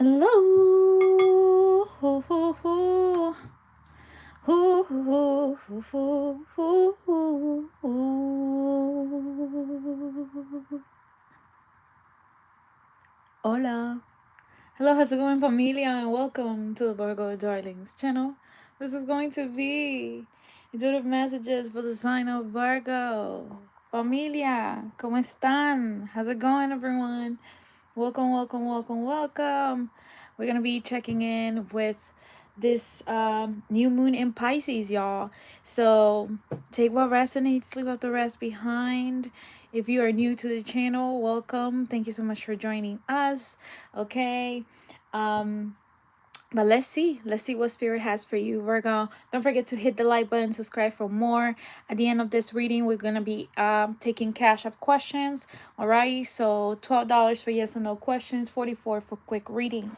Hello. Hoo, hoo, hoo. Hoo, hoo, hoo, hoo, hoo, hoo, hoo. Hola. Hello, how's it going, familia? And welcome to the Virgo Darlings channel. This is going to be intuitive messages for the sign of Virgo. Familia, ¿cómo están? How's it going, everyone? Welcome, welcome, welcome, welcome. We're going to be checking in with this new moon in Pisces, y'all. So take what resonates, leave out the rest behind. If you are new to the channel, welcome. Thank you so much for joining us. Okay. But let's see what spirit has for you, Virgo. Don't forget to hit the like button, subscribe for more. At the end of this reading, we're gonna be taking cash up questions. Alrighty, so $12 for yes or no questions, 44 for quick readings.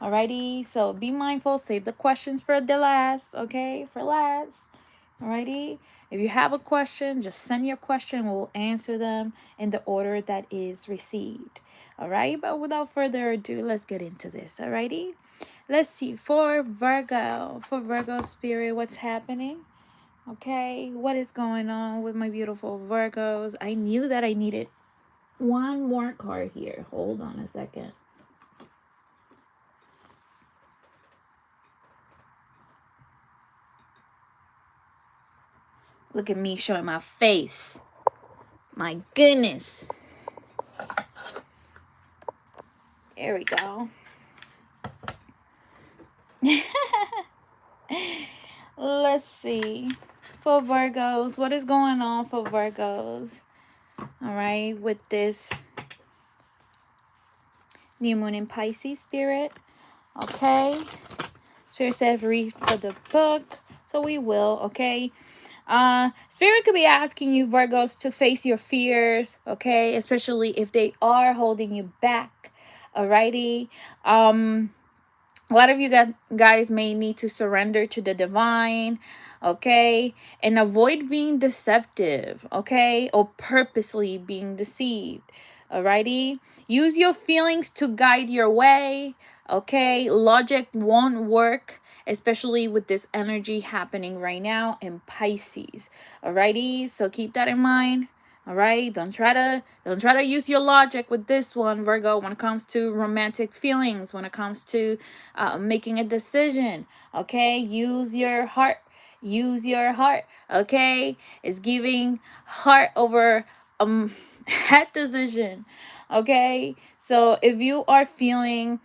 Alrighty, so be mindful, save the questions for the last, okay, for last. Alrighty, if you have a question, just send your question. We'll answer them in the order that is received. Alright, but without further ado, let's get into this. Alrighty. Let's see, for Virgo spirit, what's happening? Okay, what is going on with my beautiful Virgos? I knew that I needed one more card here. Hold on a second. Look at me showing my face. My goodness. There we go. Let's see. For Virgos, what is going on for Virgos? All right, with this new moon in Pisces spirit. Okay. Spirit said read for the book. So we will, okay? Spirit could be asking you, Virgos, to face your fears, okay? Especially if they are holding you back. Alrighty. A lot of you guys may need to surrender to the divine, okay, and avoid being deceptive, okay, or purposely being deceived. Alrighty, use your feelings to guide your way, okay. Logic won't work, especially with this energy happening right now in Pisces. Alrighty, so keep that in mind. All right, don't try to use your logic with this one, Virgo, when it comes to romantic feelings, when it comes to making a decision. Okay, use your heart. Use your heart. Okay, it's giving heart over head decision. Okay, so if you are feeling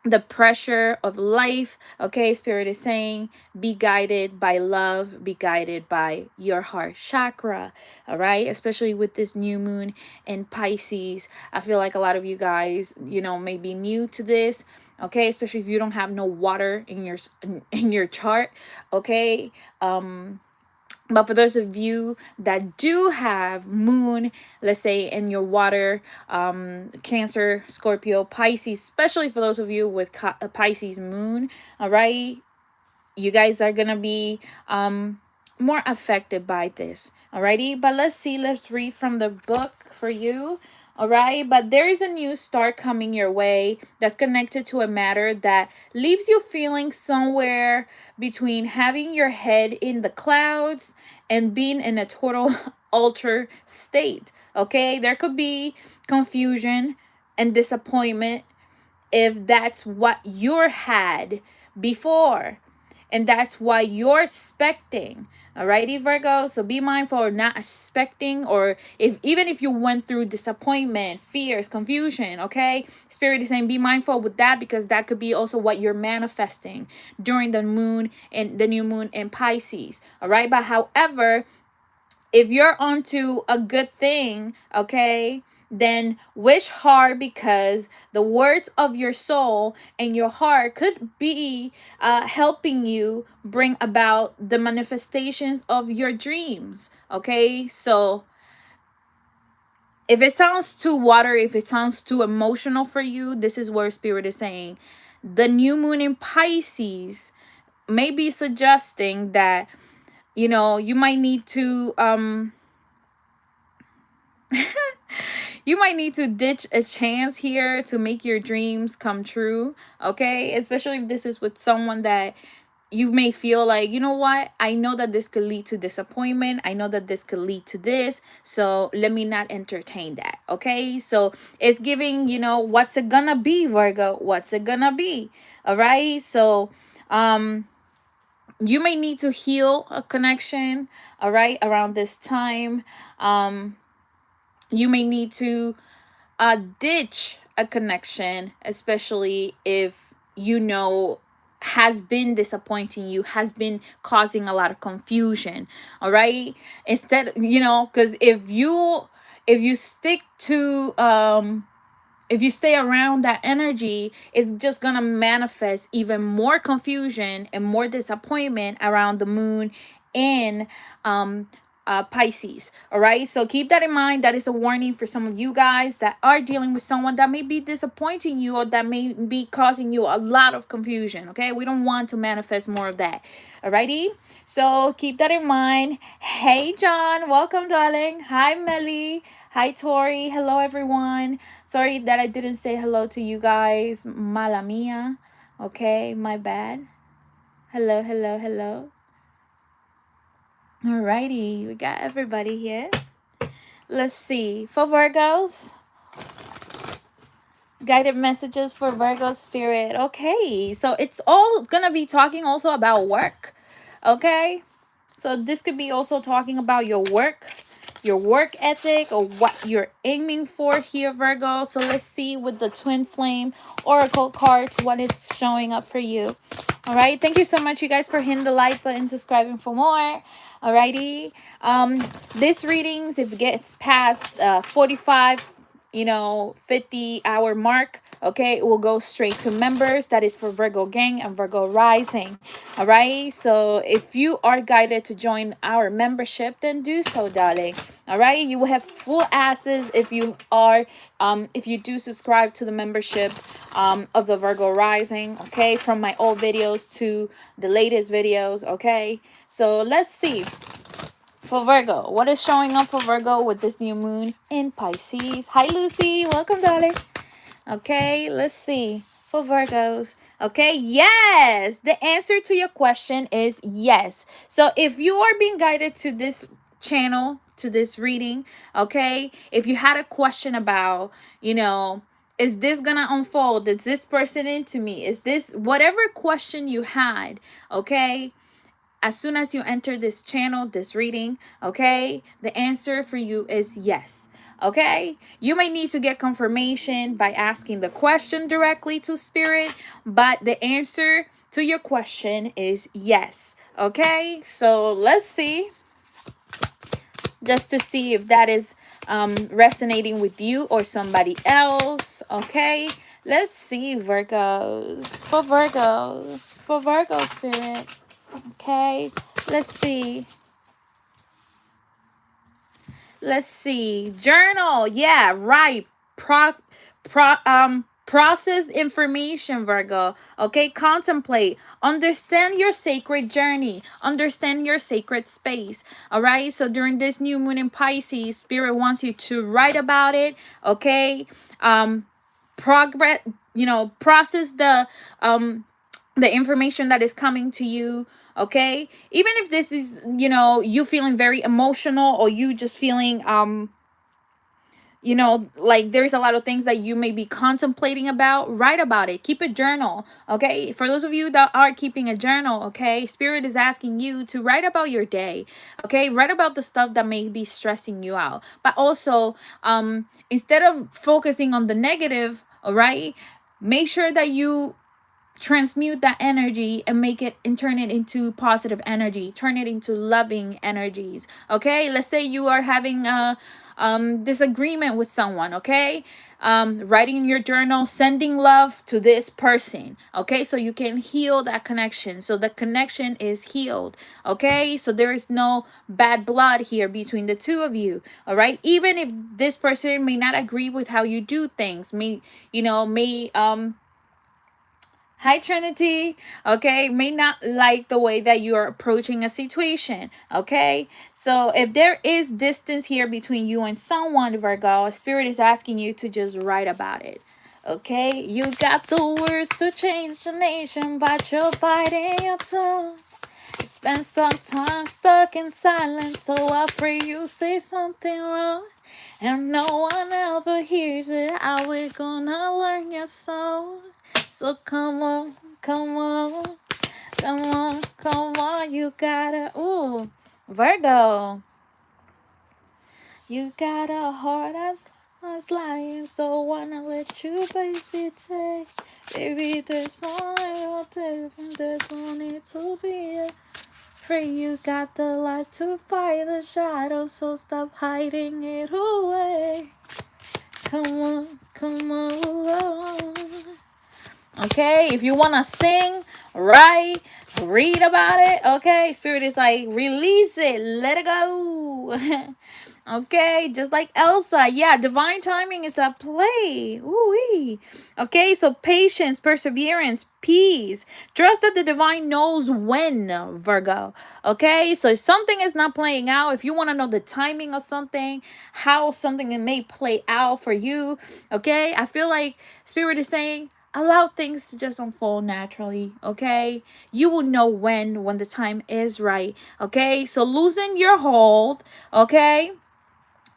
the pressure of life, okay, spirit is saying be guided by love, be guided by your heart chakra. All right, especially with this new moon in Pisces. I feel like a lot of you guys, may be new to this, okay, especially if you don't have no water in your chart, okay. But for those of you that do have moon, let's say in your water, Cancer, Scorpio, Pisces, especially for those of you with a Pisces moon, all right, you guys are gonna be more affected by this. Alrighty, but let's read from the book for you. All right, but there is a new start coming your way that's connected to a matter that leaves you feeling somewhere between having your head in the clouds and being in a total alter state. Okay, there could be confusion and disappointment if that's what you had before, and that's why you're expecting. Alrighty, Virgo, so be mindful of not expecting, or even if you went through disappointment, fears, confusion, okay, spirit is saying be mindful with that, because that could be also what you're manifesting during the moon and the new moon in Pisces. All right, but however, if you're onto a good thing, okay, then wish hard, because the words of your soul and your heart could be helping you bring about the manifestations of your dreams. Okay, so if it sounds too watery, if it sounds too emotional for you, this is where spirit is saying the new moon in Pisces may be suggesting that you might need to you might need to ditch a chance here to make your dreams come true. Okay, especially if this is with someone that you may feel like, you know what, I know that this could lead to disappointment, I know that this could lead to this, so let me not entertain that. Okay, so it's giving, what's it gonna be, Virgo? What's it gonna be? All right, so you may need to heal a connection, all right, around this time. You may need to ditch a connection, especially if has been disappointing you, has been causing a lot of confusion. All right, instead, because if you stick to if you stay around that energy, it's just gonna manifest even more confusion and more disappointment around the moon in Pisces. All right, so keep that in mind. That is a warning for some of you guys that are dealing with someone that may be disappointing you or that may be causing you a lot of confusion. Okay, we don't want to manifest more of that. Alrighty, so keep that in mind. Hey John, welcome darling. Hi Melly. Hi Tori. Hello everyone. Sorry that I didn't say hello to you guys. Mala mia. Okay, my bad. Hello, hello, hello. Alrighty, we got everybody here. Let's see. For Virgos, guided messages for Virgo spirit. Okay, so it's all gonna be talking also about work. Okay, so this could be also talking about your work ethic, or what you're aiming for here, Virgo. So let's see with the twin flame oracle cards what is showing up for you. All right, thank you so much, you guys, for hitting the like button, subscribing for more. Alrighty, this readings, if it gets past 45 50-hour mark, okay, it will go straight to members. That is for Virgo gang and Virgo rising. All right, so if you are guided to join our membership, then do so, darling. All right, you will have full access if you are if you do subscribe to the membership of the Virgo rising, okay, from my old videos to the latest videos. Okay, so let's see. For Virgo, what is showing up for Virgo with this new moon in Pisces? Hi, Lucy. Welcome, darling. Okay, let's see. For Virgos. Okay, yes. The answer to your question is yes. So if you are being guided to this channel, to this reading, okay, if you had a question about, is this gonna unfold? Is this person into me? Is this whatever question you had, okay? As soon as you enter this channel, this reading, okay, the answer for you is yes. Okay, you may need to get confirmation by asking the question directly to spirit, but the answer to your question is yes. Okay, so let's see, just to see if that is resonating with you or somebody else. Okay, let's see, Virgos. For Virgo spirit. Okay, let's see. Journal. Yeah, right. Process information, Virgo. Okay, contemplate. Understand your sacred journey. Understand your sacred space. All right, so during this new moon in Pisces, spirit wants you to write about it. Okay, progress, process the information that is coming to you. Okay, even if this is you feeling very emotional, or you just feeling like there's a lot of things that you may be contemplating about, write about it. Keep a journal. Okay, for those of you that are keeping a journal, okay, spirit is asking you to write about your day. Okay, write about the stuff that may be stressing you out, but also instead of focusing on the negative, all right, make sure that you transmute that energy and make it and turn it into positive energy, turn it into loving energies. Okay, let's say you are having a disagreement with someone. Okay, writing in your journal, sending love to this person. Okay, so you can heal that connection, so the connection is healed. Okay, so there is no bad blood here between the two of you. All right, even if this person may not agree with how you do things, may Hi, Trinity. Okay, may not like the way that you are approaching a situation. Okay, so if there is distance here between you and someone, Virgo, Spirit is asking you to just write about it. Okay, you got the words to change the nation, but you're biting your tongue. Spend some time stuck in silence, so I pray you say something wrong. And no one ever hears it. How we gonna learn your song? So come on, come on, come on, come on. You gotta, ooh, Virgo. You got a heart as lying, so wanna let you baby take. Baby, there's no real difference. There's no need to be free. You got the light to fight the shadows, so stop hiding it away. Come on, come on. Okay, if you want to sing, write, read about it, okay? Spirit is like, release it, let it go. Okay, just like Elsa. Yeah, divine timing is at play. Ooh-wee. Okay, so patience, perseverance, peace. Trust that the divine knows when, Virgo. Okay, so if something is not playing out, if you want to know the timing of something, how something may play out for you, okay? I feel like Spirit is saying, allow things to just unfold naturally. Okay, you will know when the time is right. Okay, so loosen your hold. Okay,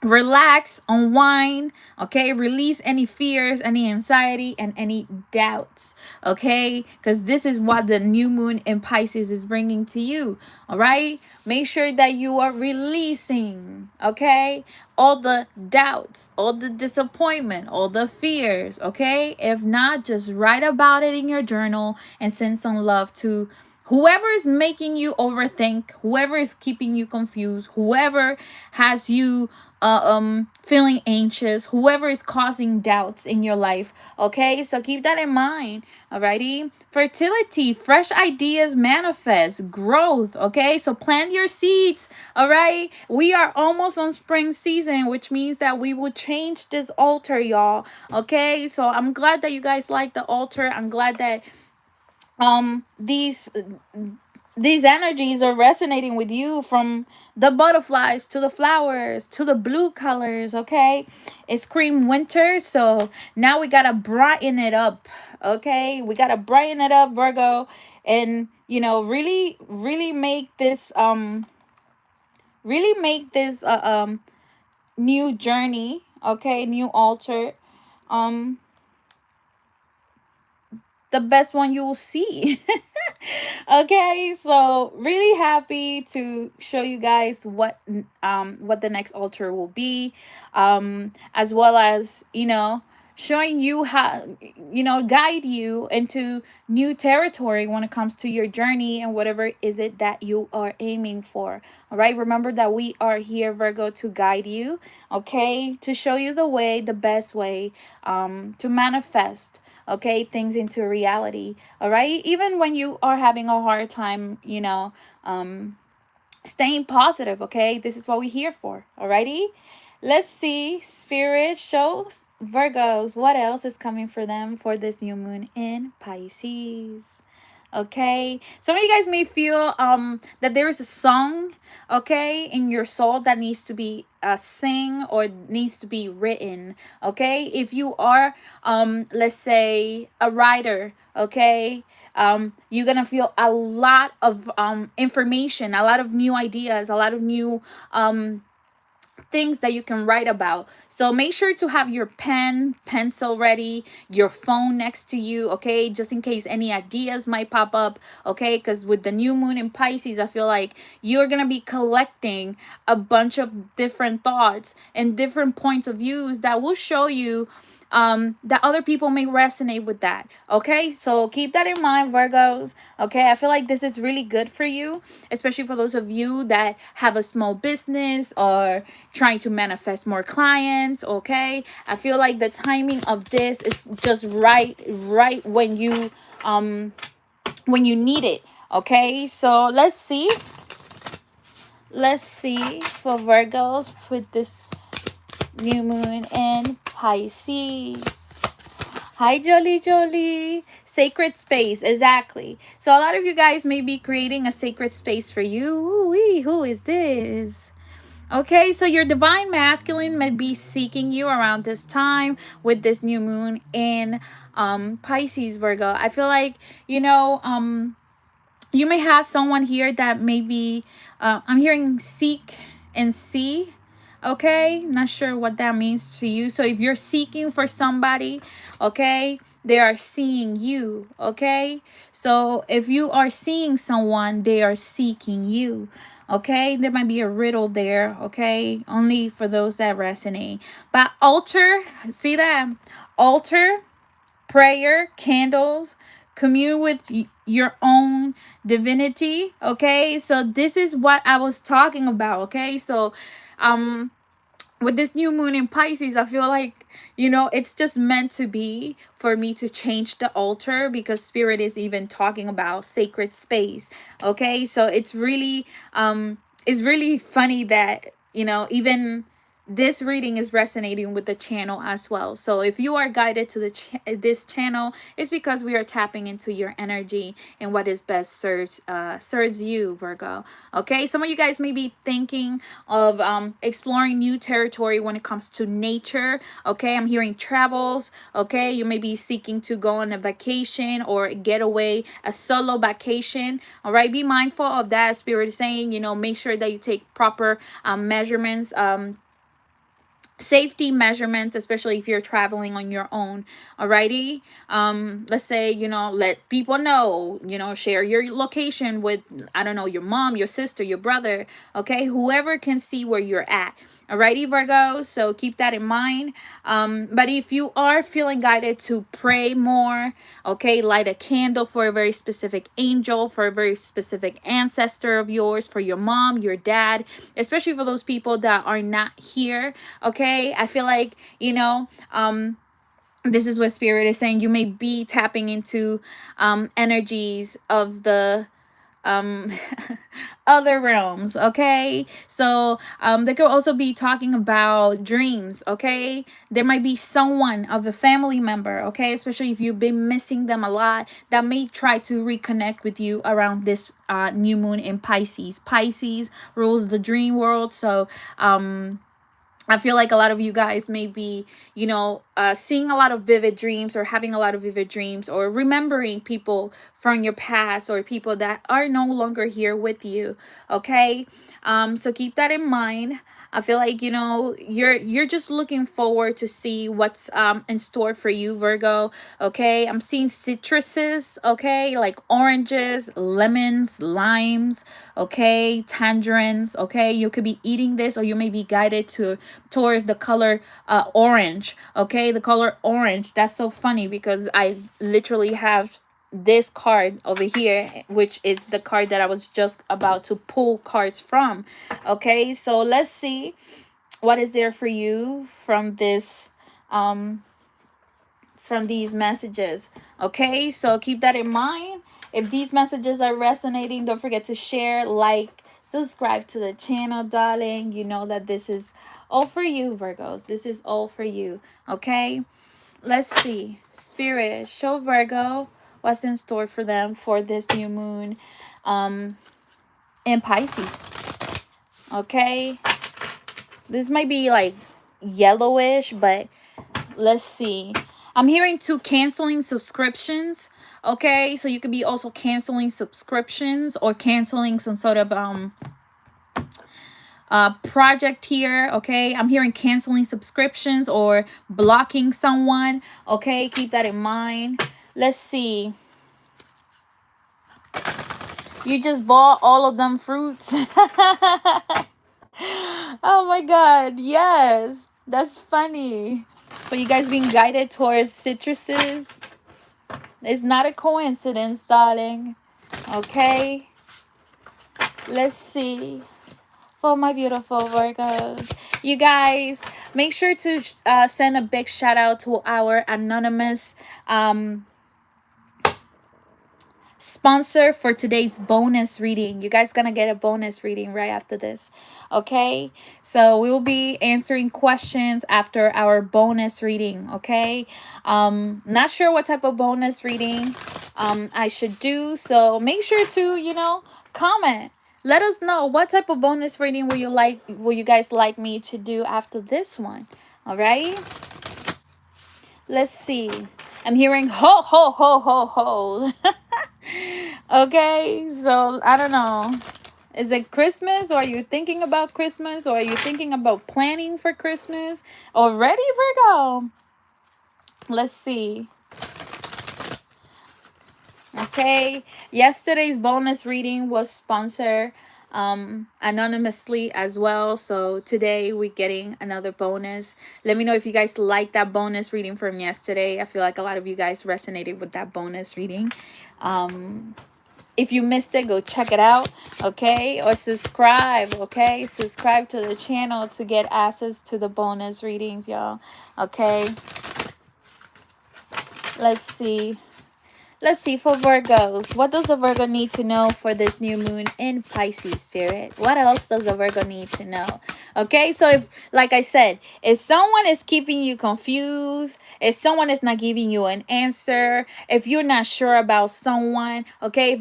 relax, unwind. Okay, release any fears, any anxiety, and any doubts. Okay, because this is what the new moon in Pisces is bringing to you. All right, make sure that you are releasing, okay, all the doubts, all the disappointment, all the fears. Okay, if not, just write about it in your journal and send some love to whoever is making you overthink, whoever is keeping you confused, whoever has you feeling anxious, whoever is causing doubts in your life. Okay, so keep that in mind. Alrighty, fertility, fresh ideas manifest, growth. Okay, so plant your seeds. All right, we are almost on spring season, which means that we will change this altar, y'all. Okay, so I'm glad that you guys like the altar. I'm glad that um these these energies are resonating with you, from the butterflies to the flowers to the blue colors. Okay, it's cream winter, so now we gotta brighten it up. Okay, we gotta brighten it up, Virgo, and really make this new journey, okay, new altar, um the best one you will see. Okay, so really happy to show you guys what the next altar will be, as well as showing you how, guide you into new territory when it comes to your journey and whatever is it that you are aiming for. All right, remember that we are here, Virgo, to guide you, okay, to show you the way, the best way, to manifest, okay, things into reality. All right, even when you are having a hard time, staying positive. Okay, this is what we're here for. Alrighty, let's see, Spirit shows Virgos what else is coming for them for this new moon in Pisces. Okay, some of you guys may feel that there is a song, okay, in your soul that needs to be sing or needs to be written. Okay, if you are let's say a writer, okay, you're gonna feel a lot of information, a lot of new ideas, a lot of new things that you can write about. So make sure to have your pencil ready, your phone next to you, okay, just in case any ideas might pop up. Okay, because with the new moon in Pisces, I feel like you're gonna be collecting a bunch of different thoughts and different points of views that will show you that other people may resonate with that. Okay, so keep that in mind, Virgos. Okay, I feel like this is really good for you, especially for those of you that have a small business or trying to manifest more clients. Okay, I feel like the timing of this is just right when you need it. Okay, so let's see for Virgos with this new moon in Pisces. Hi, Jolie Jolie. Sacred space, exactly. So a lot of you guys may be creating a sacred space for you. Ooh-wee, who is this? Okay, so your divine masculine may be seeking you around this time with this new moon in Pisces, Virgo. I feel like, you may have someone here that maybe, I'm hearing seek and see. Okay, not sure what that means to you. So if you're seeking for somebody, okay, they are seeing you. Okay, so if you are seeing someone, they are seeking you. Okay, there might be a riddle there. Okay, only for those that resonate. But altar, see that altar, prayer, candles, commune with your own divinity. Okay, so this is what I was talking about. Okay, so with this new moon in Pisces, I feel like, it's just meant to be for me to change the altar, because spirit is even talking about sacred space. Okay, so it's really funny that, even this reading is resonating with the channel as well. So if you are guided to this channel, it's because we are tapping into your energy and what is best serves you, Virgo. Okay, some of you guys may be thinking of exploring new territory when it comes to nature. Okay, I'm hearing travels. Okay, you may be seeking to go on a vacation or get away, a solo vacation. All right, be mindful of that. Spirit is saying, make sure that you take proper measurements, safety measurements, especially if you're traveling on your own. Alrighty, let's say, let people know, share your location with, I don't know, your mom, your sister, your brother. Okay, whoever can see where you're at. Alrighty, Virgo, so keep that in mind. But if you are feeling guided to pray more, okay, light a candle for a very specific angel, for a very specific ancestor of yours, for your mom, your dad, especially for those people that are not here. Okay, I feel like, this is what spirit is saying. You may be tapping into energies of the um other realms. Okay, so they could also be talking about dreams. Okay, there might be someone of a family member, okay, especially if you've been missing them a lot, that may try to reconnect with you around this new moon in Pisces rules the dream world. So I feel like a lot of you guys may be, seeing a lot of vivid dreams, or having a lot of vivid dreams, or remembering people from your past, or people that are no longer here with you. Okay, so keep that in mind. I feel like, you're just looking forward to see what's in store for you, Virgo. Okay, I'm seeing citruses. Okay, like oranges, lemons, limes. Okay, tangerines. Okay, you could be eating this, or you may be guided towards the color orange. Okay, the color orange. That's so funny, because I literally have this card over here, which is the card that I was just about to pull cards from. Okay, so let's see what is there for you from this from these messages. Okay, so keep that in mind. If these messages are resonating, don't forget to share, like, subscribe to the channel, darling. You know that this is all for you, Virgos. This is all for you. Okay, let's see. Spirit, show Virgo what's in store for them for this new moon in Pisces. Okay, this might be like yellowish, but let's see. I'm hearing too, canceling subscriptions. Okay, so you could be also canceling subscriptions, or canceling some sort of project here. Okay, I'm hearing canceling subscriptions or blocking someone. Okay, keep that in mind. Let's see. You just bought all of them fruits. Oh my god, yes, that's funny. So you guys being guided towards citruses. It's not a coincidence, darling. Okay, let's see. For my beautiful Virgos, you guys, make sure to send a big shout out to our anonymous sponsor for today's bonus reading. You guys gonna get a bonus reading right after this. Okay, so we will be answering questions after our bonus reading. Okay, not sure what type of bonus reading I should do, so make sure to, you know, comment, let us know what type of bonus reading will you guys like me to do after this one. All right, let's see. I'm hearing ho ho ho ho ho. Okay, so I don't know. Is it Christmas, or are you thinking about Christmas, or are you thinking about planning for Christmas already, Virgo? Let's see. Okay, yesterday's bonus reading was sponsored anonymously as well, so today we're getting another bonus. Let me know if you guys like that bonus reading from yesterday. I feel like a lot of you guys resonated with that bonus reading. If you missed it, go check it out, okay? Or subscribe, okay? Subscribe to the channel to get access to the bonus readings, y'all, okay? Let's see. Let's see for Virgos. What does the Virgo need to know for this new moon in Pisces, Spirit? What else does the Virgo need to know? Okay, so if, like I said, if someone is keeping you confused, if someone is not giving you an answer, if you're not sure about someone, okay,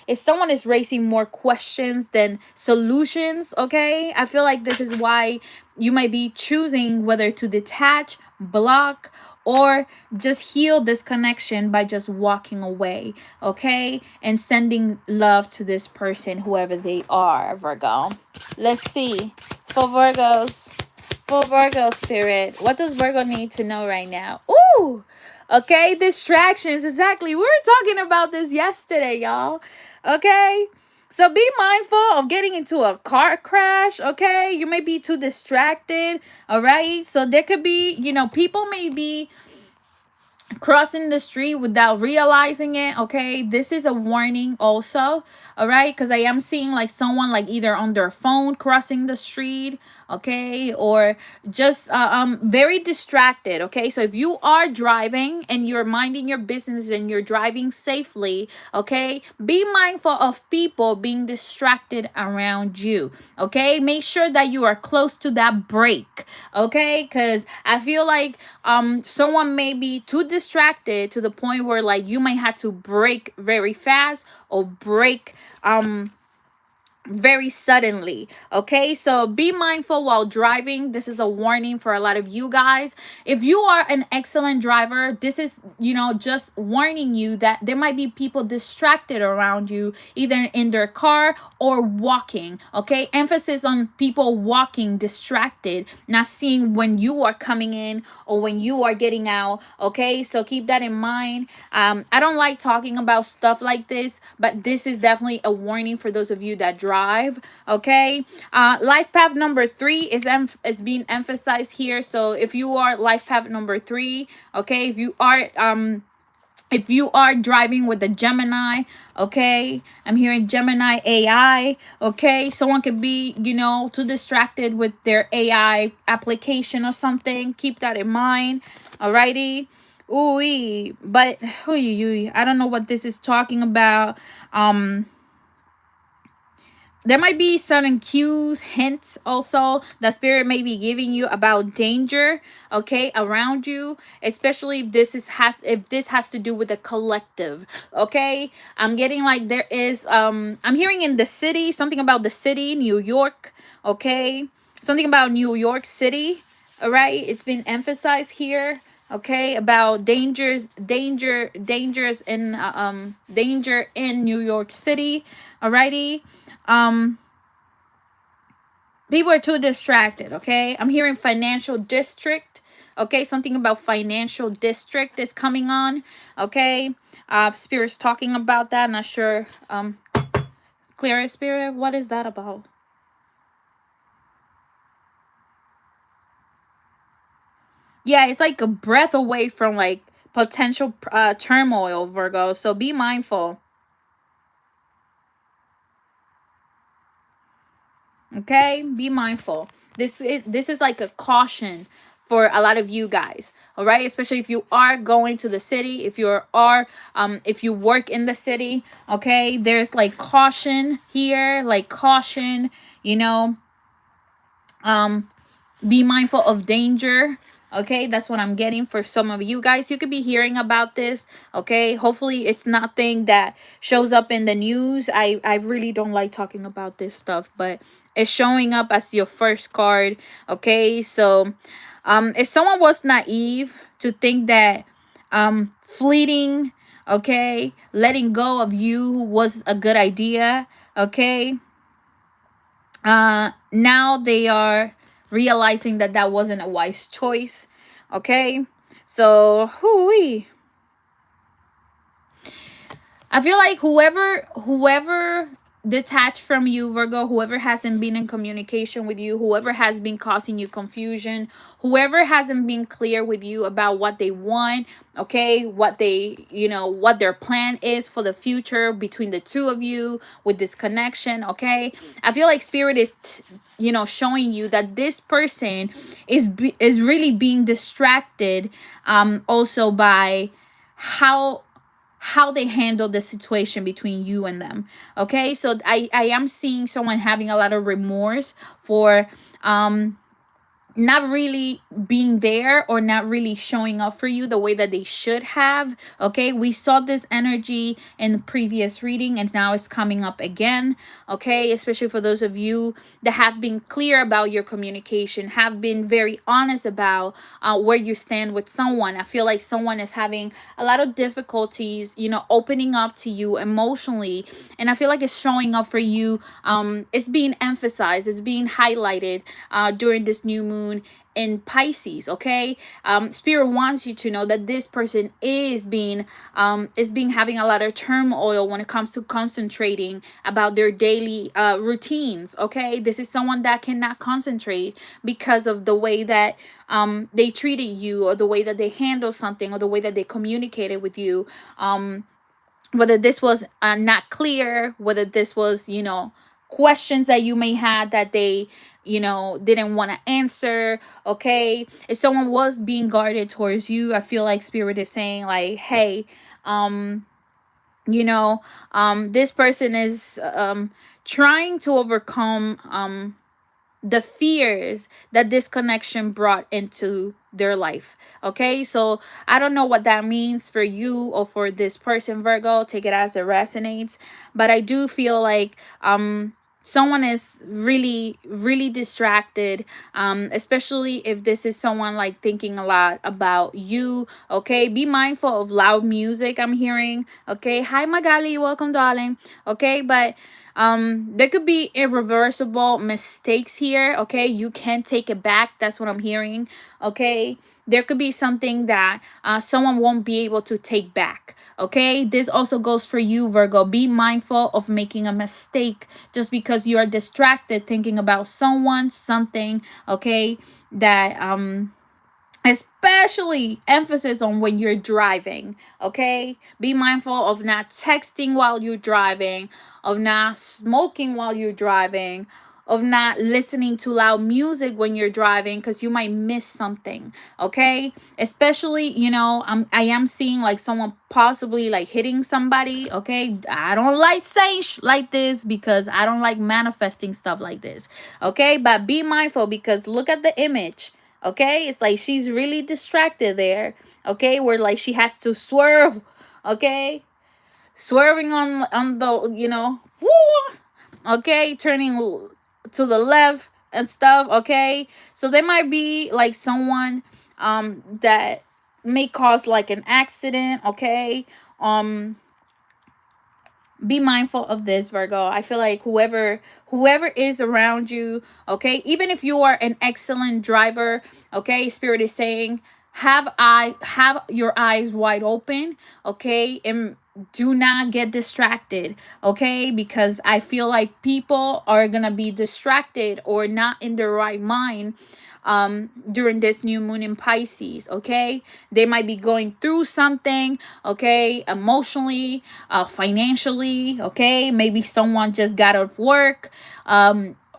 if someone is raising more questions than solutions, okay, I feel like this is why you might be choosing whether to detach, block, or just heal this connection by just walking away, okay, and sending love to this person, whoever they are, Virgo. Let's see for Virgos. For Virgo, Spirit, what does Virgo need to know right now? Ooh, okay, distractions. Exactly, we were talking about this yesterday, y'all. Okay, so be mindful of getting into a car crash, okay? You may be too distracted, all right? So there could be, you know, people may be crossing the street without realizing it, okay? This is a warning also, all right? Because I am seeing like someone like either on their phone crossing the street, okay, or just very distracted, okay? So if you are driving and you're minding your business and you're driving safely, okay, be mindful of people being distracted around you, okay? Make sure that you are close to that brake, okay? Because I feel like someone may be too distracted to the point where like you might have to brake very fast or brake very suddenly, okay? So be mindful while driving. This is a warning for a lot of you guys. If you are an excellent driver, this is, you know, just warning you that there might be people distracted around you, either in their car or walking, okay? Emphasis on people walking distracted, not seeing when you are coming in or when you are getting out, okay? So keep that in mind. I don't like talking about stuff like this, but this is definitely a warning for those of you that drive, okay? Life path number 3 is being emphasized here. So if you are life path number 3, okay, if you are driving with the Gemini, okay, I'm hearing Gemini AI, okay, someone could be, you know, too distracted with their AI application or something. Keep that in mind, alrighty. Ooh, but I don't know what this is talking about. There might be certain cues, hints also that spirit may be giving you about danger, okay, around you, especially if this has to do with the collective, okay? I'm getting like there is I'm hearing in the city, something about the city, New York, okay? Something about New York City, all right? It's been emphasized here, okay, about dangers in danger in New York City, alrighty. um People are too distracted, okay? I'm hearing financial district, okay? Something about financial district is coming on, okay? Spirit's talking about that. Not sure. Clear Spirit, what is that about? Yeah, it's like a breath away from like potential turmoil, Virgo, so be mindful, okay? Be mindful. This is like a caution for a lot of you guys. All right, especially if you are going to the city, if you work in the city. Okay, there's like caution here, like caution, you know. Be mindful of danger. Okay, that's what I'm getting for some of you guys. You could be hearing about this. Okay, hopefully it's nothing that shows up in the news. I really don't like talking about this stuff, but it's showing up as your first card. Okay, so if someone was naive to think that fleeting, okay, letting go of you was a good idea, okay, now they are realizing that that wasn't a wise choice. Okay, so I feel like whoever detached from you, Virgo, whoever hasn't been in communication with you, whoever has been causing you confusion, whoever hasn't been clear with you about what they want, okay, what they, what their plan is for the future between the two of you with this connection, okay? I feel like spirit is showing you that this person is really being distracted also by how they handle the situation between you and them. Okay, so I am seeing someone having a lot of remorse for not really being there or not really showing up for you the way that they should have. Okay, we saw this energy in the previous reading and now it's coming up again. Okay, especially for those of you that have been clear about your communication, have been very honest about where you stand with someone. I feel like someone is having a lot of difficulties opening up to you emotionally, and I feel like it's showing up for you. It's being emphasized, it's being highlighted during this new moon in Pisces. Okay, spirit wants you to know that this person is being having a lot of turmoil when it comes to concentrating about their daily routines. Okay, this is someone that cannot concentrate because of the way that they treated you, or the way that they handle something, or the way that they communicated with you, whether this was not clear, whether this was questions that you may had that they didn't want to answer. Okay, if someone was being guarded towards you, I feel like spirit is saying like, hey, this person is trying to overcome the fears that this connection brought into their life. Okay, so I don't know what that means for you or for this person, Virgo. Take it as it resonates, but I do feel like someone is really distracted, especially if this is someone like thinking a lot about you. Okay, be mindful of loud music I'm hearing. Okay, hi Magali, welcome darling. Okay, but there could be irreversible mistakes here. Okay, you can't take it back. That's what I'm hearing. Okay, there could be something that someone won't be able to take back. Okay, this also goes for you, Virgo. Be mindful of making a mistake just because you are distracted thinking about someone, something, okay, that especially emphasis on when you're driving. Okay, be mindful of not texting while you're driving, of not smoking while you're driving, of not listening to loud music when you're driving, because you might miss something. Okay, especially I am seeing like someone possibly like hitting somebody. Okay, I don't like saying like this because I don't like manifesting stuff like this. Okay, but be mindful because look at the image. Okay, it's like she's really distracted there. Okay, where like she has to swerve. Okay, swerving on the okay, turning to the left and stuff. Okay, so there might be like someone that may cause like an accident. Okay, be mindful of this, Virgo. I feel like whoever is around you, okay, even if you are an excellent driver, okay, spirit is saying have your eyes wide open. Okay, and do not get distracted. Okay, because I feel like people are gonna be distracted or not in their right mind during this new moon in Pisces. Okay, they might be going through something, okay, emotionally, financially. Okay, maybe someone just got off work,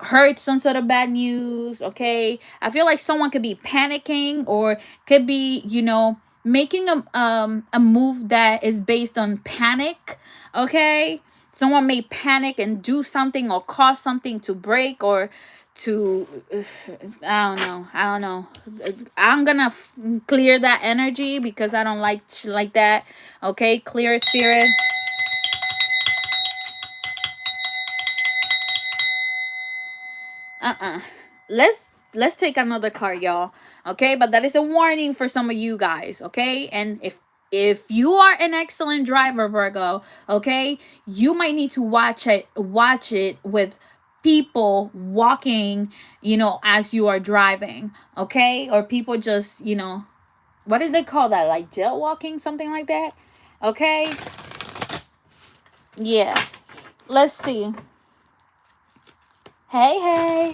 heard some sort of bad news. Okay, I feel like someone could be panicking, or could be, you know, making a move that is based on panic. Okay, someone may panic and do something or cause something to break, or to I don't know. I'm gonna clear that energy because I don't like that. Okay, clear spirit. uh-uh let's take another card, y'all. Okay, but that is a warning for some of you guys. Okay, and if you are an excellent driver, Virgo, okay, you might need to watch it with people walking, you know, as you are driving. Okay, or people just, you know, what did they call that, like jailwalking, something like that. Okay, yeah, let's see. Hey.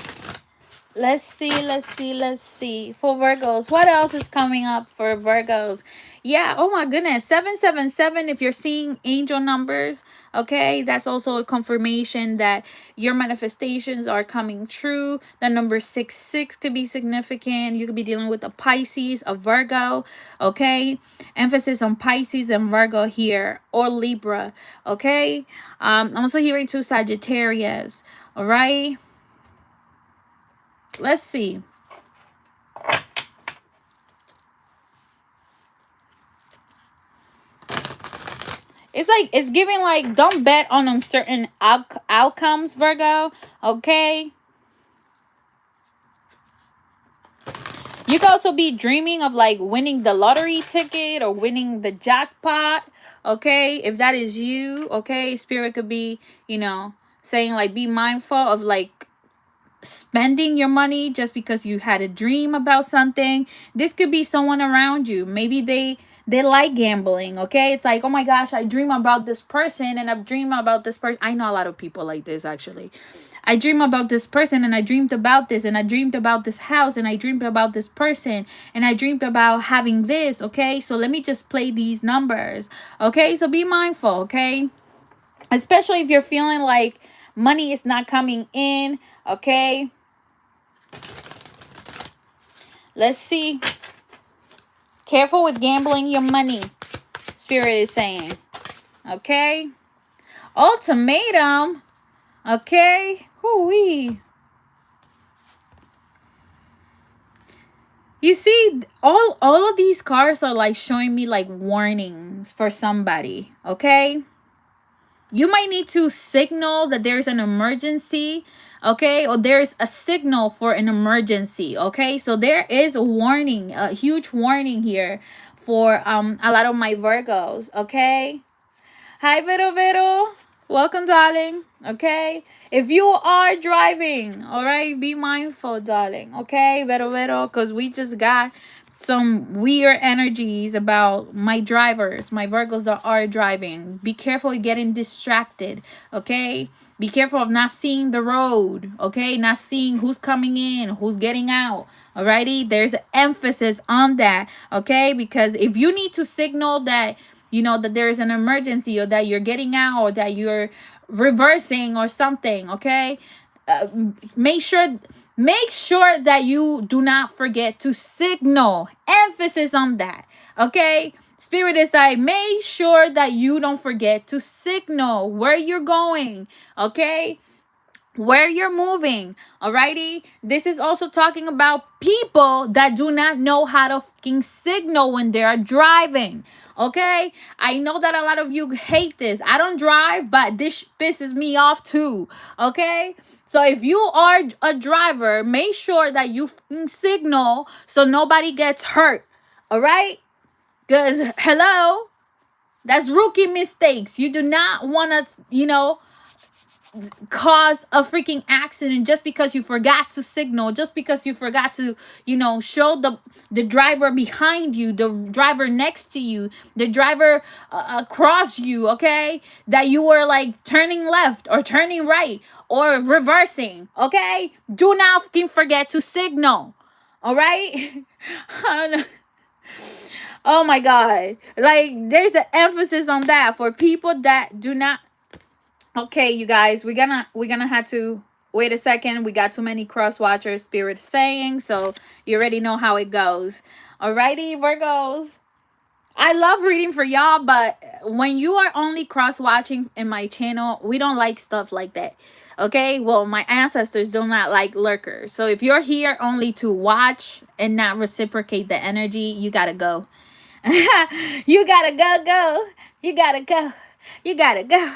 Let's see. For Virgos, what else is coming up for Virgos? Yeah, oh my goodness. 777, if you're seeing angel numbers, okay, that's also a confirmation that your manifestations are coming true. The number 66 could be significant. You could be dealing with a Pisces, a Virgo, okay? Emphasis on Pisces and Virgo here, or Libra, okay? I'm also hearing two Sagittarius, all right? Let's see. It's like, it's giving like, don't bet on uncertain outcomes, Virgo. Okay. You could also be dreaming of like winning the lottery ticket or winning the jackpot. Okay. If that is you, okay, spirit could be, you know, saying like, be mindful of like spending your money just because you had a dream about something. This could be someone around you. Maybe they like gambling. Okay, it's like, oh my gosh, I dream about this person, and I've dreamed about this person. I know a lot of people like this, actually. I dream about this person, and I dreamed about this, and I dreamed about this house, and I dreamed about this person, and I dreamed about having this. Okay, so let me just play these numbers. Okay, so be mindful. Okay, especially if you're feeling like money is not coming in. Okay, let's see. Careful with gambling your money, spirit is saying. Okay, ultimatum. Okay, hoo-wee. You see, all of these cards are like showing me like warnings for somebody. Okay, you might need to signal that there's an emergency. Okay, or there's a signal for an emergency. Okay, so there is a warning, a huge warning here for a lot of my Virgos. Okay, hi Vero, welcome, darling. Okay, if you are driving, all right, be mindful, darling. Okay, Vero, because we just got some weird energies about my drivers, my Virgos that are driving. Be careful of getting distracted. Okay, be careful of not seeing the road. Okay, not seeing who's coming in, who's getting out. Alrighty, there's an emphasis on that. Okay, because if you need to signal that, you know, that there is an emergency, or that you're getting out, or that you're reversing or something, okay, uh, make sure that you do not forget to signal. Emphasis on that. Okay, spirit is like, make sure that you don't forget to signal where you're going. Okay, where you're moving. Alrighty, this is also talking about people that do not know how to fucking signal when they are driving. Okay, I know that a lot of you hate this. I don't drive, but this pisses me off too. Okay, so if you are a driver, make sure that you fucking signal so nobody gets hurt. All right, because hello, that's rookie mistakes. You do not want to, you know, cause a freaking accident just because you forgot to signal, just because you forgot to, you know, show the driver behind you, the driver next to you, the driver across you. Okay, that you were like turning left or turning right or reversing. Okay, do not fucking forget to signal. All right. Oh my god, like there's an emphasis on that for people that do not. Okay, you guys, we're gonna have to Wait a second, we got too many cross watchers, Spirit saying, so you already know how it goes. Alrighty, Virgos. I love reading for y'all, but when you are only cross watching in my channel, we don't like stuff like that. Okay, well, my ancestors do not like lurkers. So if you're here only to watch and not reciprocate the energy, you gotta go. You gotta go. You gotta go. You gotta go.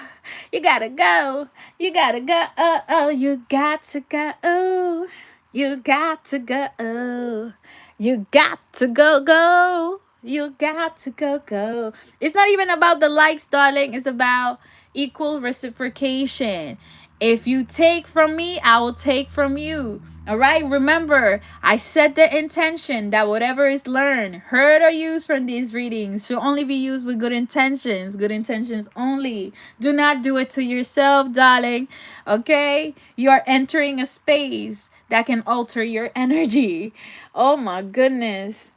You gotta go. You gotta go. Oh, you got to go. Oh, you got to go. Oh, you got to go. You got to go. It's not even about the likes, darling. It's about equal reciprocation. If you take from me, I will take from you. All right. Remember, I set the intention that whatever is learned, heard, or used from these readings should only be used with good intentions. Good intentions only. Do not do it to yourself, darling. Okay. You are entering a space that can alter your energy. Oh my goodness.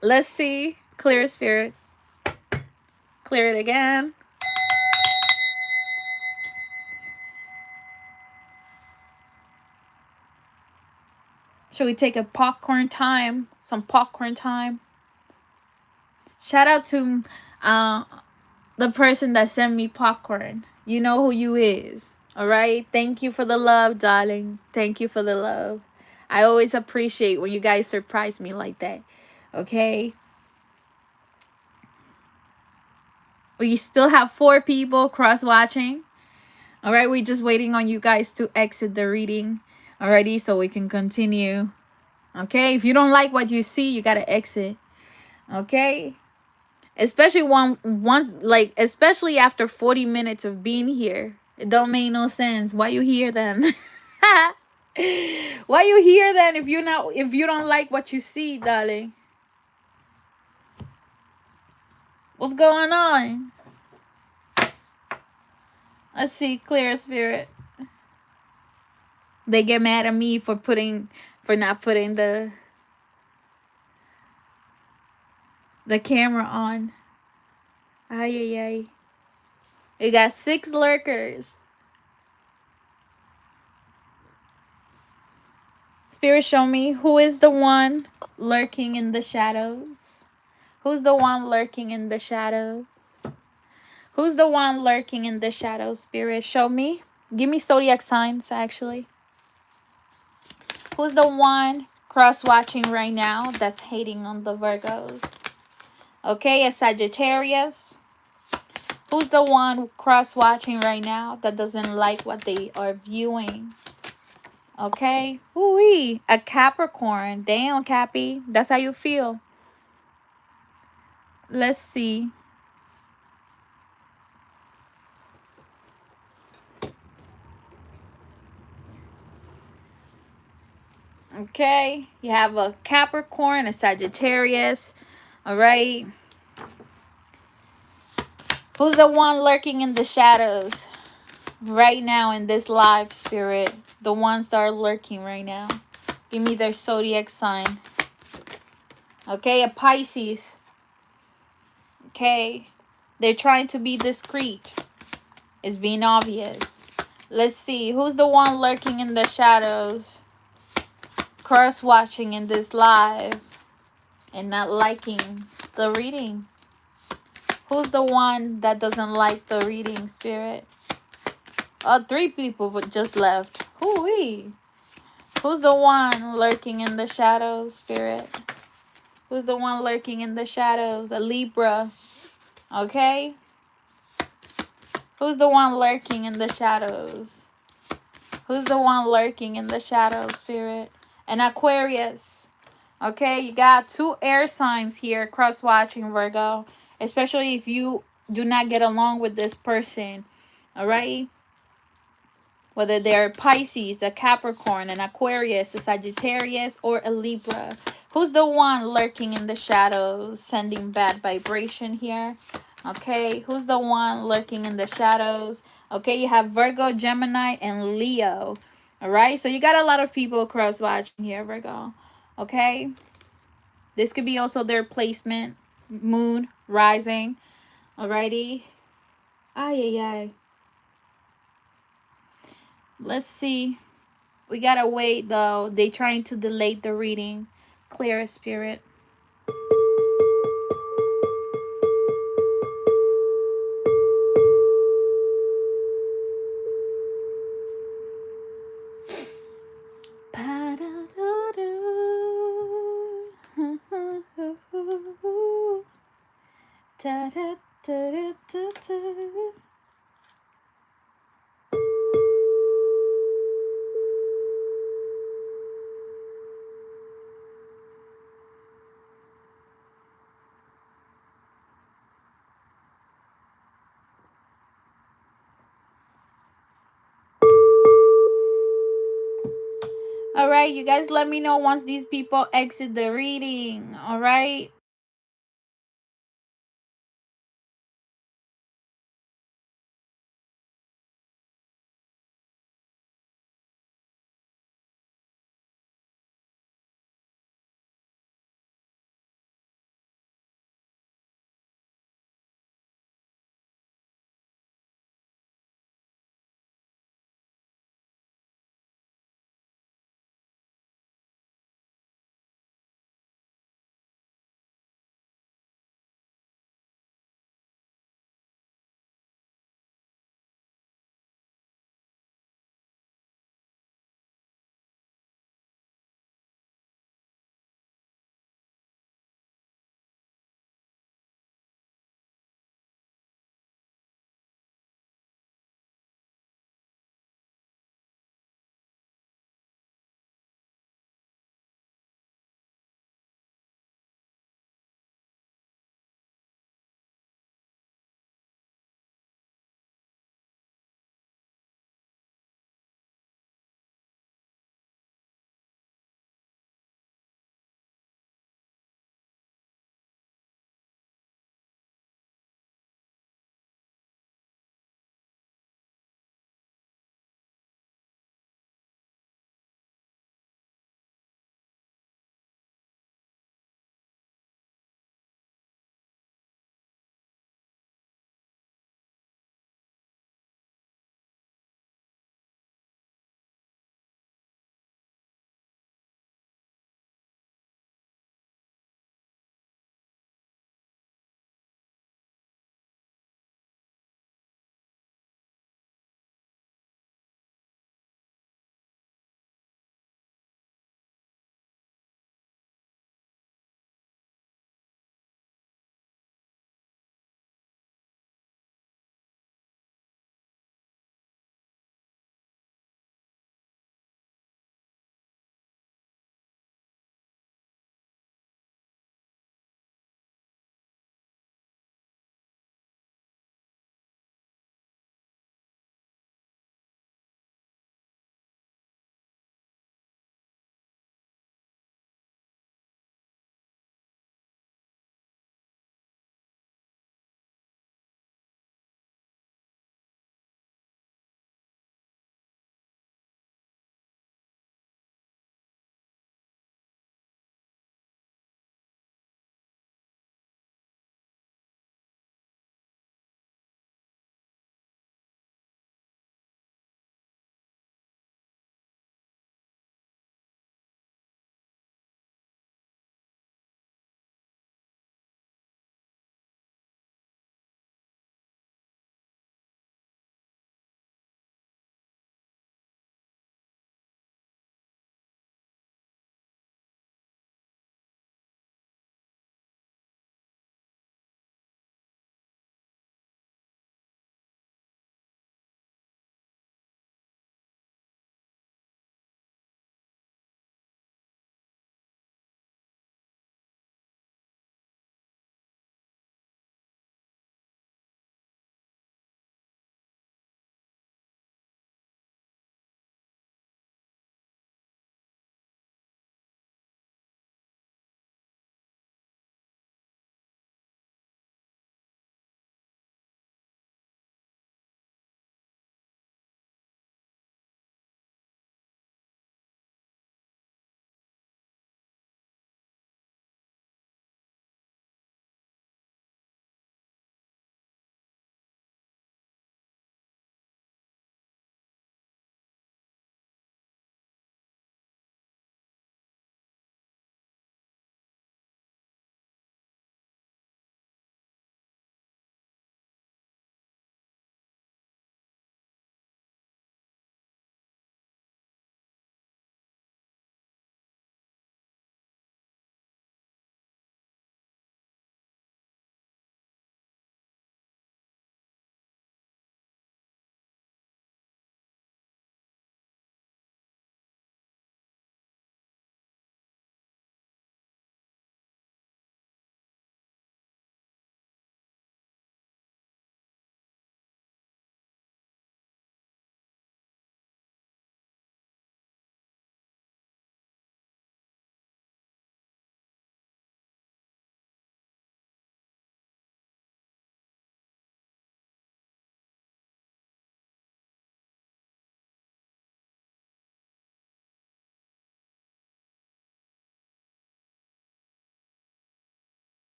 Let's see. Clear, Spirit. Clear it again. Should we take a popcorn time? Some popcorn time. Shout out to the person that sent me popcorn. You know who you is. All right. Thank you for the love, darling. Thank you for the love. I always appreciate when you guys surprise me like that. Okay. We still have 4 people cross watching. All right. We're just waiting on you guys to exit the reading already so we can continue. Okay. If you don't like what you see, you got to exit. Okay. Especially once like especially after 40 minutes of being here. It don't make no sense. Why you here then? Why you here then if you don't like what you see, darling? What's going on? Let's see, clear, Spirit. They get mad at me for not putting the camera on. Ay ay ay. We got 6 lurkers. Spirit, show me who is the one lurking in the shadows. Who's the one lurking in the shadows? Who's the one lurking in the shadows, Spirit? Show me. Give me zodiac signs, actually. Who's the one cross-watching right now that's hating on the Virgos? Okay, a Sagittarius. Who's the one cross-watching right now that doesn't like what they are viewing? Okay. Ooh-wee. A Capricorn. Damn, Cappy. That's how you feel. Let's see. Okay. You have a Capricorn, a Sagittarius. All right. Who's the one lurking in the shadows right now in this live, Spirit? The ones that are lurking right now. Give me their zodiac sign. Okay, a Pisces. Okay. They're trying to be discreet. It's being obvious. Let's see. Who's the one lurking in the shadows? Cross-watching in this live and not liking the reading. Who's the one that doesn't like the reading, Spirit? Oh, 3 people just left. Hoo-wee. Who's the one lurking in the shadows, Spirit? Who's the one lurking in the shadows? A Libra. Okay? Who's the one lurking in the shadows? Who's the one lurking in the shadows, Spirit? An Aquarius. Okay? You got 2 air signs here cross-watching, Virgo. Especially if you do not get along with this person. Alright? Whether they're Pisces, a Capricorn, an Aquarius, a Sagittarius, or a Libra. Who's the one lurking in the shadows, sending bad vibration here? Okay, who's the one lurking in the shadows? Okay, you have Virgo, Gemini, and Leo. All right, so you got a lot of people cross-watching here, Virgo. Okay, this could be also their placement, moon, rising. Alrighty. Ay, ay, ay. Let's see. We gotta wait though. They trying to delay the reading. Clear spirit. All right, you guys let me know once these people exit the reading. All right.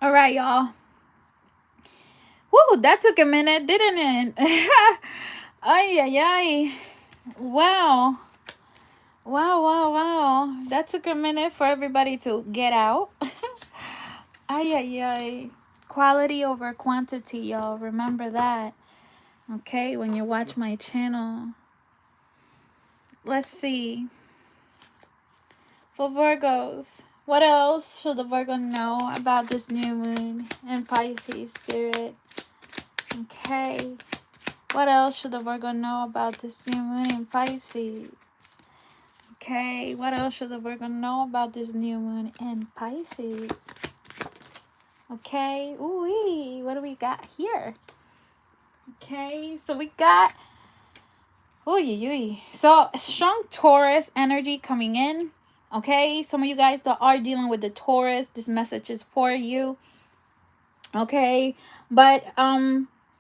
All right, y'all. Woo, that took a minute, didn't it? Ay, ay, ay. Wow. Wow, wow, wow. That took a minute for everybody to get out. Ay, ay, ay. Quality over quantity, y'all. Remember that. Okay, when you watch my channel. Let's see. For Virgos, what else should the Virgo know about this new moon in Pisces, Spirit? Okay. What else should the Virgo know about this new moon in Pisces? Okay. What else should the Virgo know about this new moon in Pisces? Okay. Ooh-wee. What do we got here? Okay. So we got... Ooh-wee. So strong Taurus energy coming in. Okay. Some of you guys that are dealing with the Taurus, this message is for you. Okay. But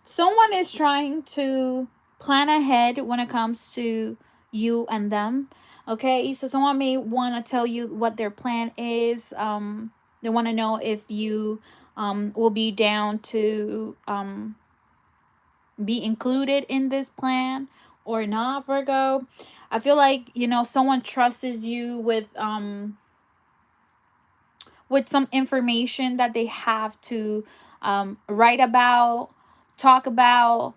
someone is trying to plan ahead when it comes to you and them. Okay, so someone may want to tell you what their plan is. They want to know if you will be down to be included in this plan or not, Virgo. I feel like, you know, someone trusts you with some information that they have to write about, talk about,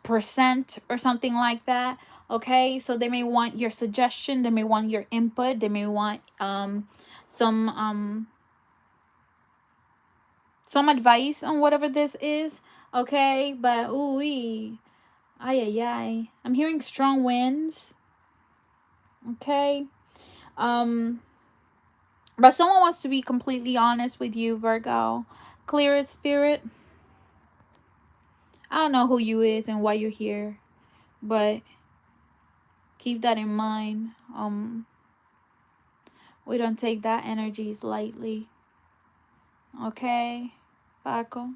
present, or something like that. Okay, so they may want your suggestion, they may want your input, they may want some advice on whatever this is. Okay, but ooh, ay ay ay, I'm hearing strong winds. Okay, but someone wants to be completely honest with you, Virgo. Clear it, Spirit. I don't know who you is and why you're here, but keep that in mind. We don't take that energies lightly. Okay, Paco.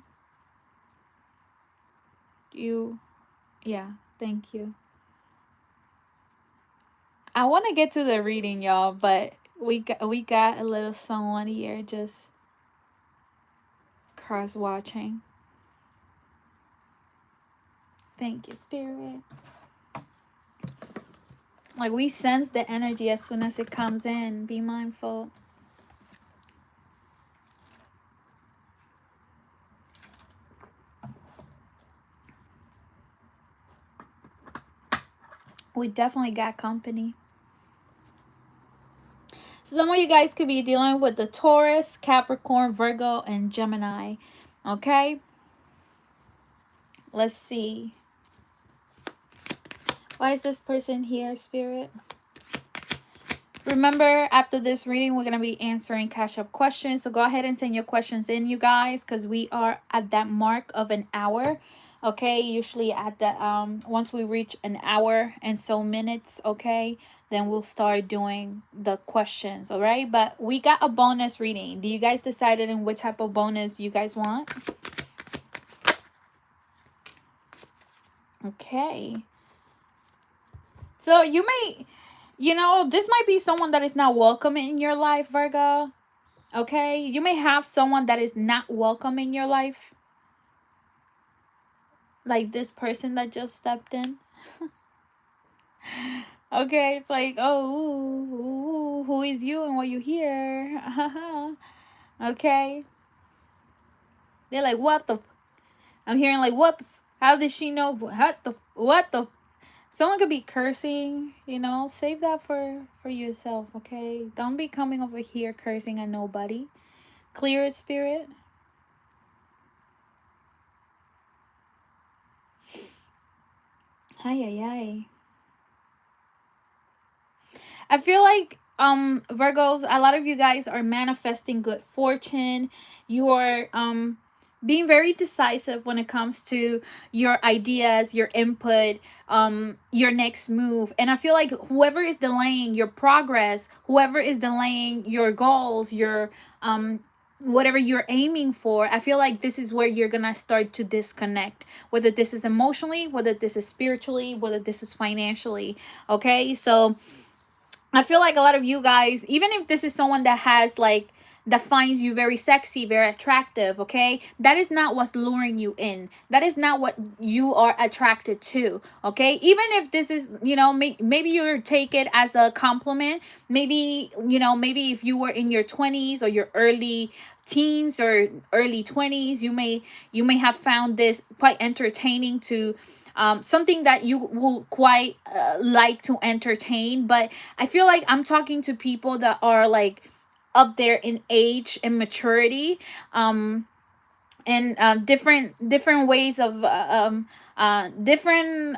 Yeah, thank you. I want to get to the reading, y'all, but we got a little someone here just cross watching. Thank you, Spirit. Like, we sense the energy as soon as it comes in. Be mindful. We definitely got company. So some of you guys could be dealing with the Taurus, Capricorn, Virgo, and Gemini. Okay? Let's see. Why is this person here, Spirit? Remember, after this reading, we're going to be answering CASHAPP questions. So go ahead and send your questions in, you guys, because we are at that mark of an hour. Okay, usually at the once we reach an hour and so minutes, okay, then we'll start doing the questions. All right, but we got a bonus reading. Do you guys decided in what type of bonus you guys want? Okay, so you may, you know, this might be someone that is not welcome in your life, Virgo. Okay, you may have someone that is not welcome in your life, like this person that just stepped in. Okay, it's like, oh, ooh, who is you and why you here? Okay, they're like, what the? I'm hearing like, what the? How did she know? What the? Someone could be cursing, you know. Save that for yourself, okay? Don't be coming over here cursing at nobody. Clear it, Spirit. Ay, ay, ay. I feel like Virgos, a lot of you guys are manifesting good fortune. You are being very decisive when it comes to your ideas, your input, your next move. And I feel like whoever is delaying your progress, whoever is delaying your goals, your whatever you're aiming for, I feel like this is where you're gonna start to disconnect, whether this is emotionally, whether this is spiritually, whether this is financially. Okay, so I feel like a lot of you guys, even if this is someone that has like that finds you very sexy, very attractive, okay? That is not what's luring you in. That is not what you are attracted to, okay? Even if this is, maybe you take it as a compliment. Maybe, maybe if you were in your 20s or your early teens or early 20s, you may have found this quite entertaining to something that you will quite like to entertain. But I feel like I'm talking to people that are like up there in age and maturity, and different ways of different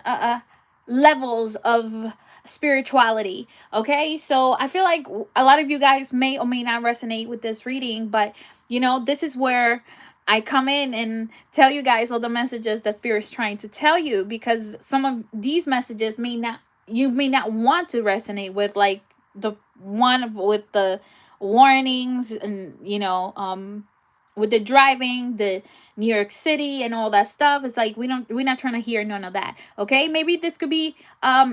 levels of spirituality. Okay, so I feel like a lot of you guys may or may not resonate with this reading, but this is where I come in and tell you guys all the messages that Spirit's trying to tell you, because some of these messages you may not want to resonate with, like the one with the warnings, and with the driving, the New York City and all that stuff. It's like we're not trying to hear none of that. Okay, maybe this could be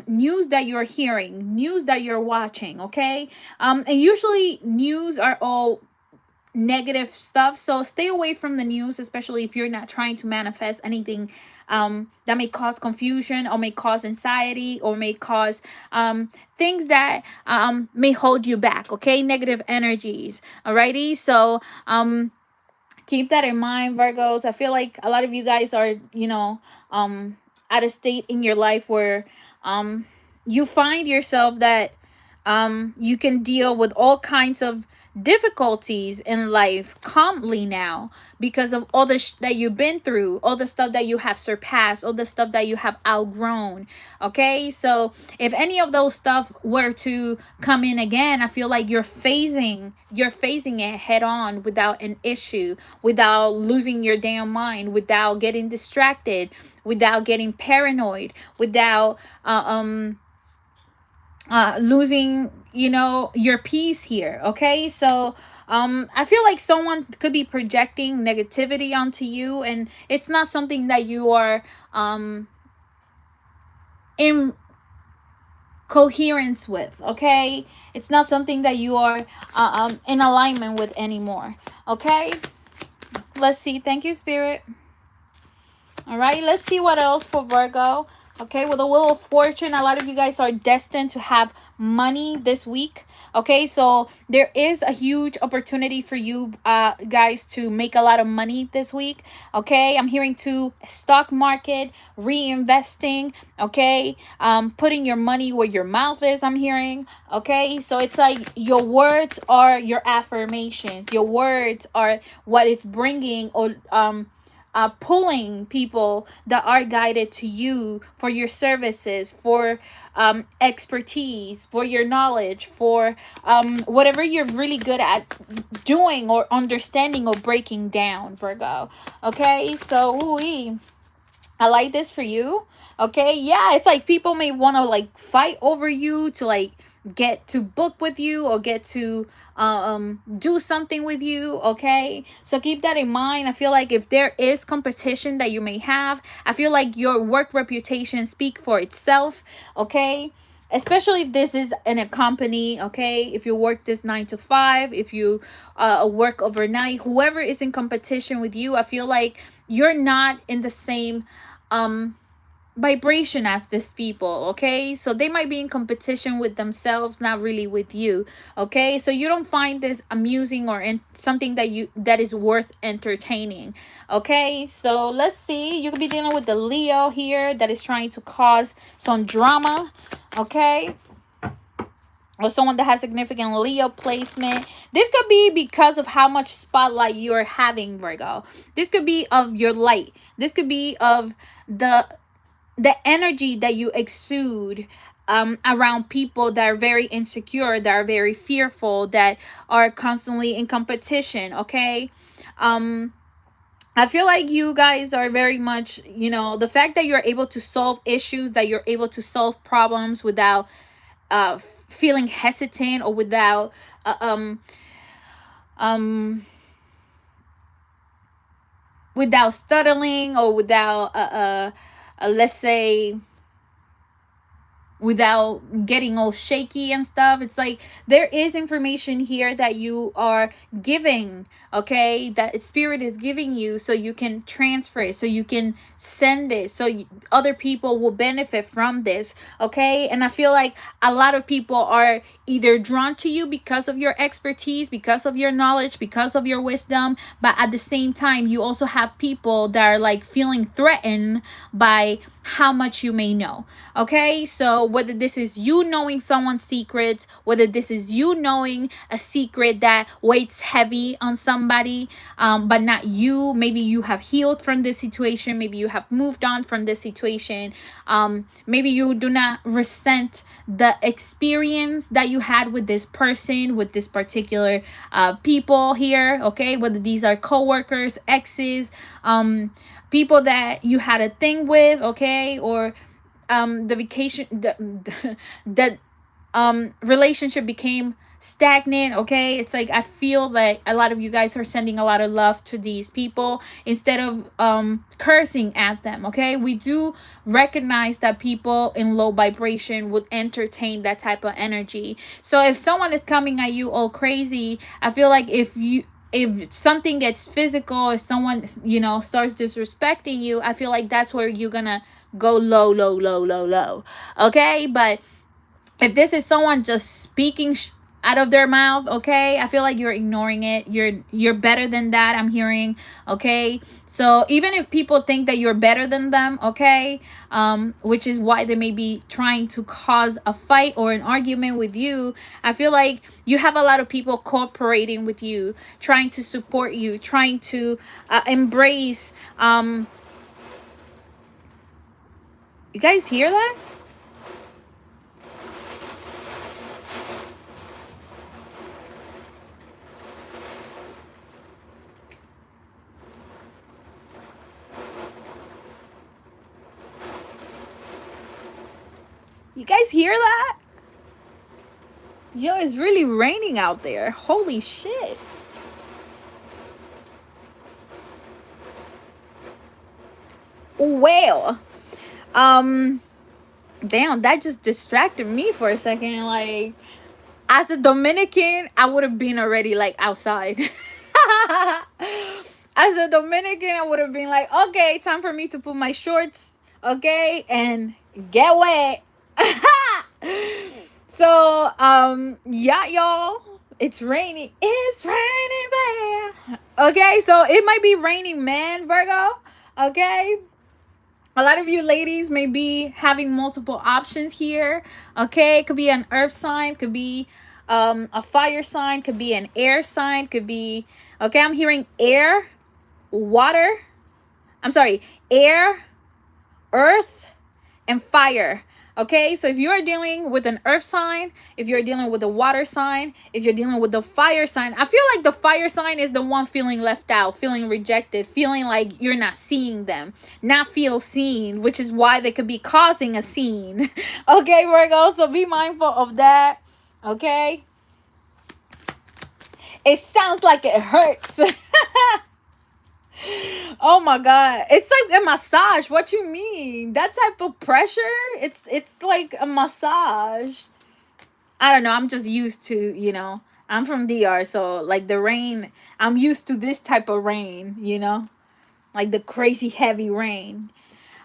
news that you're hearing, news that you're watching. Okay, and usually news are all negative stuff, so stay away from the news, especially if you're not trying to manifest anything that may cause confusion or may cause anxiety or may cause things that may hold you back. Okay, negative energies. Alrighty, so keep that in mind, Virgos. I feel like a lot of you guys are, at a state in your life where you find yourself that you can deal with all kinds of difficulties in life calmly now, because of all the that you've been through, all the stuff that you have surpassed, all the stuff that you have outgrown. Okay, so if any of those stuff were to come in again, I feel like you're facing it head on without an issue, without losing your damn mind, without getting distracted, without getting paranoid, without losing your peace here. Okay, so I feel like someone could be projecting negativity onto you, and it's not something that you are in coherence with. Okay, it's not something that you are in alignment with anymore. Okay, let's see. Thank you, Spirit. All right, let's see what else for Virgo. Okay, with the Wheel of Fortune, a lot of you guys are destined to have money this week. Okay, so there is a huge opportunity for you guys to make a lot of money this week. Okay, I'm hearing to stock market, reinvesting. Okay, putting your money where your mouth is, I'm hearing. Okay, so it's like your words are your affirmations. Your words are what is bringing or pulling people that are guided to you for your services, for expertise, for your knowledge, for whatever you're really good at doing or understanding or breaking down, Virgo. Okay, so I like this for you. Okay, yeah, it's like people may want to like fight over you to like get to book with you or get to do something with you. Okay, so keep that in mind. I feel like if there is competition that you may have, I feel like your work reputation speak for itself. Okay, especially if this is in a company. Okay, if you work this 9 to 5, if you work overnight, whoever is in competition with you, I feel like you're not in the same vibration as these people. Okay, so they might be in competition with themselves, not really with you. Okay, so you don't find this amusing or something that is worth entertaining. Okay, so let's see. You could be dealing with the Leo here that is trying to cause some drama. Okay, or someone that has significant Leo placement. This could be because of how much spotlight you're having, Virgo. This could be of your light. This could be of the energy that you exude around people that are very insecure, that are very fearful, that are constantly in competition. Okay, I feel like you guys are very much, the fact that you're able to solve issues, that you're able to solve problems without feeling hesitant or without um without stuttering or without let's say without getting all shaky and stuff. It's like there is information here that you are giving, okay, that spirit is giving you, so you can transfer it, so you can send it, so other people will benefit from this, okay. And I feel like a lot of people are either drawn to you because of your expertise, because of your knowledge, because of your wisdom, but at the same time you also have people that are like feeling threatened by how much you may know, okay. So whether this is you knowing someone's secrets, whether this is you knowing a secret that weighs heavy on somebody, but not you, maybe you have healed from this situation, maybe you have moved on from this situation, maybe you do not resent the experience that you had with this person, with this particular people here, okay, whether these are co-workers, exes, people that you had a thing with, okay, or the vacation, that relationship became stagnant, okay. It's like I feel like a lot of you guys are sending a lot of love to these people instead of cursing at them, okay. We do recognize that people in low vibration would entertain that type of energy. So if someone is coming at you all crazy, I feel like if something gets physical, if someone, you know, starts disrespecting you, I feel like that's where you're gonna go low, low, low, low, low, okay. But if this is someone just speaking out of their mouth, okay, I feel like you're ignoring it. You're better than that, I'm hearing, okay. So even if people think that you're better than them, okay, which is why they may be trying to cause a fight or an argument with you, I feel like you have a lot of people cooperating with you, trying to support you, trying to embrace. You guys hear that? You guys hear that? Yo, it's really raining out there. Holy shit. Well, damn, that just distracted me for a second. Like, as a Dominican, I would have been already like outside. As a Dominican, I would have been like, okay, time for me to put my shorts, okay, and get wet. So, yeah, y'all, it's raining. It's raining, man. Okay, so it might be raining, man, Virgo. Okay, a lot of you ladies may be having multiple options here, okay. It could be an earth sign, could be a fire sign, could be an air sign, could be, okay, I'm hearing air, water, I'm sorry, air, earth, and fire. Okay, so if you are dealing with an earth sign, if you're dealing with a water sign, if you're dealing with the fire sign, I feel like the fire sign is the one feeling left out, feeling rejected, feeling like you're not seeing them, not feel seen, which is why they could be causing a scene. Okay, Virgo, so be mindful of that. Okay, it sounds like it hurts. Oh my god, it's like a massage. What you mean? That type of pressure? It's like a massage. I don't know, I'm just used to, you know, I'm from DR, so like the rain, I'm used to this type of rain, you know, like the crazy heavy rain.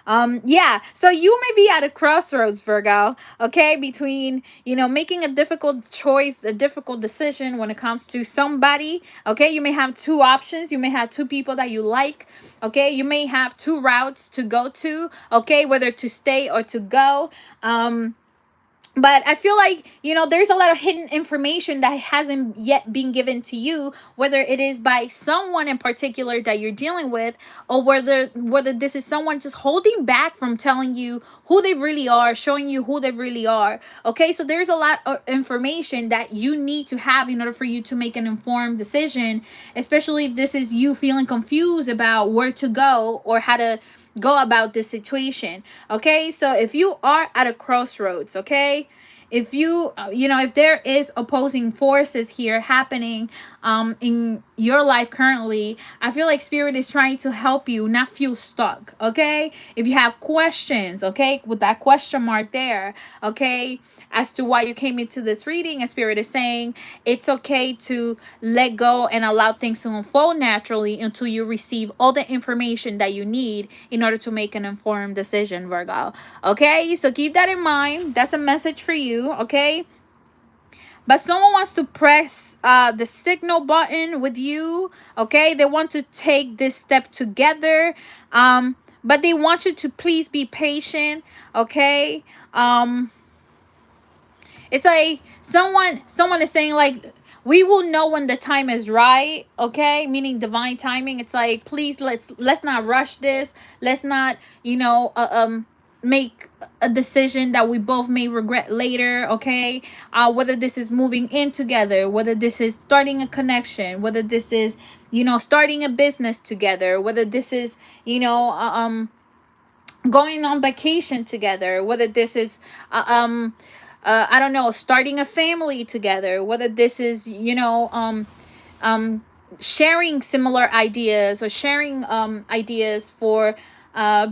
Yeah, so you may be at a crossroads, Virgo, okay, between, you know, making a difficult choice, a difficult decision when it comes to somebody, okay. You may have two options, you may have two people that you like, okay. You may have two routes to go to, okay, whether to stay or to go. But I feel like, you know, there's a lot of hidden information that hasn't yet been given to you, whether it is by someone in particular that you're dealing with, or whether this is someone just holding back from telling you who they really are, showing you who they really are. Okay, so there's a lot of information that you need to have in order for you to make an informed decision, especially if this is you feeling confused about where to go or how to go about this situation. Okay, so if you are at a crossroads, okay, if you you know, if there is opposing forces here happening in your life currently, I feel like spirit is trying to help you not feel stuck. Okay, if you have questions, okay, with that question mark there, okay, as to why you came into this reading, and spirit is saying it's okay to let go and allow things to unfold naturally until you receive all the information that you need in order to make an informed decision, Virgo. Okay, so keep that in mind. That's a message for you. Okay, but someone wants to press the signal button with you. Okay, they want to take this step together, but they want you to please be patient. Okay, it's like someone is saying like, we will know when the time is right. Okay, meaning divine timing. It's like, please, let's not rush this. Let's not, you know, make a decision that we both may regret later. Okay, whether this is moving in together, whether this is starting a connection, whether this is, you know, starting a business together, whether this is, you know, going on vacation together, whether this is I don't know, starting a family together, whether this is, you know, sharing similar ideas, or sharing ideas for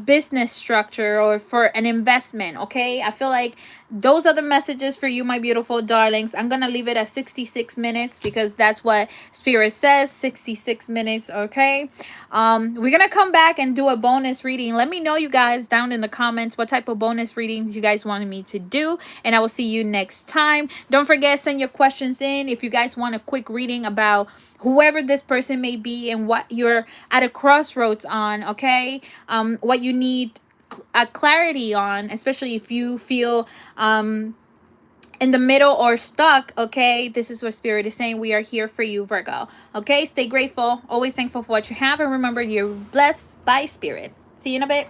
business structure or for an investment. Okay, I feel like those are the messages for you, my beautiful darlings. I'm gonna leave it at 66 minutes because that's what spirit says, 66 minutes. Okay, we're gonna come back and do a bonus reading. Let me know, you guys, down in the comments what type of bonus readings you guys wanted me to do, and I will see you next time. Don't forget, send your questions in if you guys want a quick reading about whoever this person may be and what you're at a crossroads on. Okay, what you need clarity on, especially if you feel in the middle or stuck. Okay, this is what spirit is saying. We are here for you, Virgo. Okay, stay grateful, always thankful for what you have, and remember, you're blessed by spirit. See you in a bit.